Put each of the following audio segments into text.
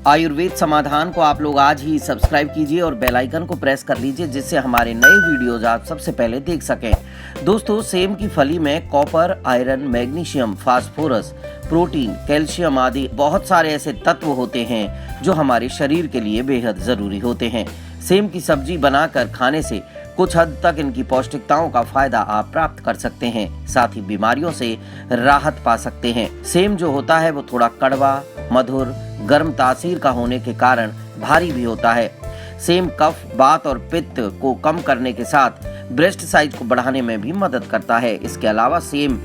आयुर्वेद समाधान को आप लोग आज ही सब्सक्राइब कीजिए और बेल आइकन को प्रेस कर लीजिए, जिससे हमारे नए वीडियोज आप सबसे पहले देख सकें। दोस्तों, सेम की फली में copper, iron, magnesium, phosphorus, protein, calcium आदि बहुत सारे ऐसे तत्व होते हैं जो हमारे शरीर के लिए बेहद जरूरी होते हैं। सेम की सब्जी बनाकर खाने से कुछ हद तक इनकी पौष्टिकताओं का फायदा आप प्राप्त कर सकते हैं, साथ ही बीमारियों से राहत पा सकते हैं। सेम जो होता है वो थोड़ा कड़वा, मधुर, गर्म तासीर का होने के कारण भारी भी होता है। सेम कफ, बात और पित्त को कम करने के साथ ब्रेस्ट साइज को बढ़ाने में भी मदद करता है। इसके अलावा सेम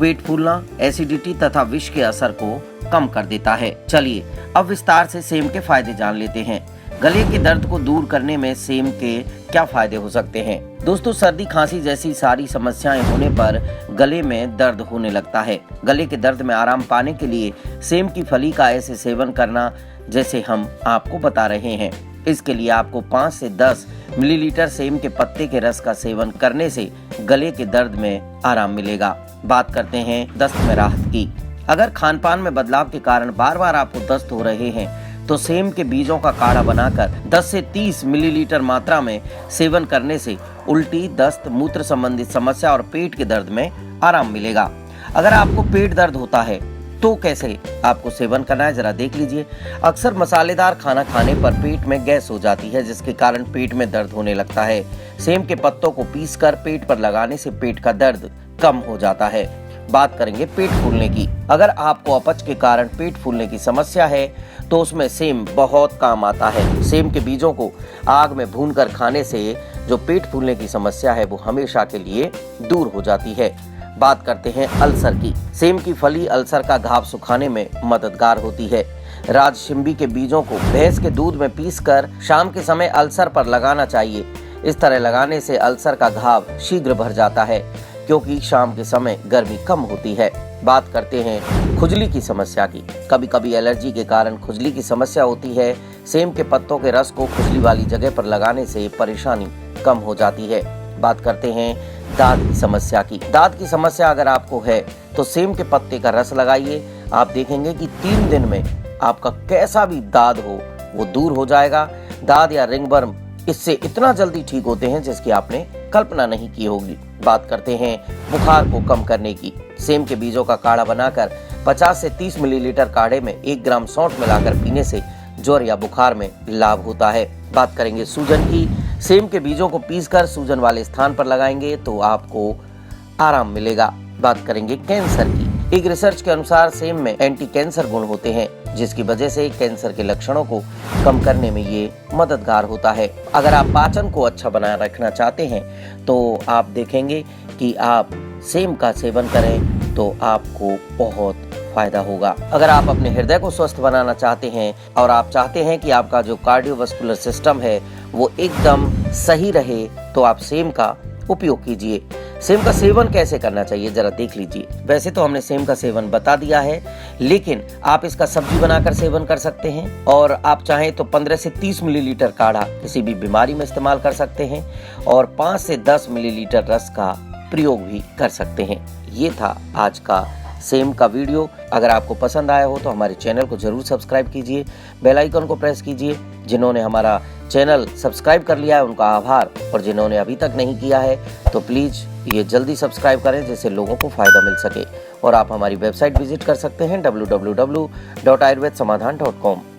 पेट फूलना, एसिडिटी तथा विष के असर को कम कर देता है। चलिए अब विस्तार से सेम के फायदे जान लेते हैं। गले के दर्द को दूर करने में सेम के क्या फायदे हो सकते हैं? दोस्तों, सर्दी, खांसी जैसी सारी समस्याएं होने पर गले में दर्द होने लगता है। गले के दर्द में आराम पाने के लिए सेम की फली का ऐसे सेवन करना जैसे हम आपको बता रहे हैं। इसके लिए आपको 5 से 10 मिलीलीटर सेम के पत्ते के रस का सेवन करने से गले के दर्द में आराम मिलेगा। बात करते हैं दस्त में राहत की। अगर खान पान में बदलाव के कारण बार बार आपको दस्त हो रहे हैं तो सेम के बीजों का काढ़ा बनाकर 10 से 30 मिलीलीटर मात्रा में सेवन करने से उल्टी, दस्त, मूत्र संबंधित समस्या और पेट के दर्द में आराम मिलेगा। अगर आपको पेट दर्द होता है तो कैसे आपको सेवन करना है, जरा देख लीजिए। अक्सर मसालेदार खाना खाने पर पेट में गैस हो जाती है, जिसके कारण पेट में दर्द होने लगता है। सेम के पत्तों को पीसकर पेट पर लगाने से पेट का दर्द कम हो जाता है। बात करेंगे पेट फूलने की। अगर आपको अपच के कारण पेट फूलने की समस्या है तो उसमें सेम बहुत काम आता है। सेम के बीजों को आग में भूनकर खाने से जो पेट फूलने की समस्या है वो हमेशा के लिए दूर हो जाती है। बात करते हैं अल्सर की। सेम की फली अल्सर का घाव सुखाने में मददगार होती है। राजशिंबी के बीजों को भैंस के दूध में पीसकर शाम के समय अल्सर पर लगाना चाहिए। इस तरह लगाने से अल्सर का घाव शीघ्र भर जाता है, क्योंकि शाम के समय गर्मी कम होती है। बात करते हैं खुजली की समस्या की। कभी कभी एलर्जी के कारण खुजली की समस्या होती है। सेम के पत्तों के रस को खुजली वाली जगह पर लगाने से परेशानी कम हो जाती है। बात करते हैं दाद की समस्या की। दाद की समस्या अगर आपको है तो सेम के पत्ते का रस लगाइए। आप देखेंगे कि 3 दिन में आपका कैसा भी दाद हो वो दूर हो जाएगा। दाद या रिंगवर्म इससे इतना जल्दी ठीक होते हैं जिसकी आपने कल्पना नहीं की होगी। बात करते हैं बुखार को कम करने की। सेम के बीजों का काढ़ा बनाकर 50 से 30 मिलीलीटर काढ़े में 1 ग्राम सौंठ मिलाकर पीने से ज्वर या बुखार में लाभ होता है। बात करेंगे सूजन की। सेम के बीजों को पीसकर सूजन वाले स्थान पर लगाएंगे तो आपको आराम मिलेगा। बात करेंगे कैंसर की। एक रिसर्च के अनुसार सेम में एंटी कैंसर गुण होते हैं, जिसकी वजह से कैंसर के लक्षणों को कम करने में ये मददगार होता है। अगर आप पाचन को अच्छा बनाए रखना चाहते हैं तो आप देखेंगे कि आप सेम का सेवन करें तो आपको बहुत फायदा होगा। अगर आप अपने हृदय को स्वस्थ बनाना चाहते हैं और आप चाहते हैं कि आपका जो कार्डियोवास्कुलर सिस्टम है वो एकदम सही रहे तो आप सेम का उपयोग कीजिए। सेम का सेवन कैसे करना चाहिए जरा देख लीजिए। वैसे तो हमने सेम का सेवन बता दिया है, लेकिन आप इसका सब्जी बनाकर सेवन कर सकते हैं और आप चाहें तो 15 से 30 मिलीलीटर काढ़ा किसी भी बीमारी में इस्तेमाल कर सकते हैं और 5 से 10 मिलीलीटर रस का प्रयोग भी कर सकते हैं। ये था आज का सेम का वीडियो। अगर आपको पसंद आया हो तो हमारे चैनल को जरूर सब्सक्राइब कीजिए, बेल आइकन को प्रेस कीजिए। जिन्होंने हमारा चैनल सब्सक्राइब कर लिया है उनका आभार, और जिन्होंने अभी तक नहीं किया है तो प्लीज़ ये जल्दी सब्सक्राइब करें जिससे लोगों को फ़ायदा मिल सके। और आप हमारी वेबसाइट विजिट कर सकते हैं www.ayurvedsamaadhan.com।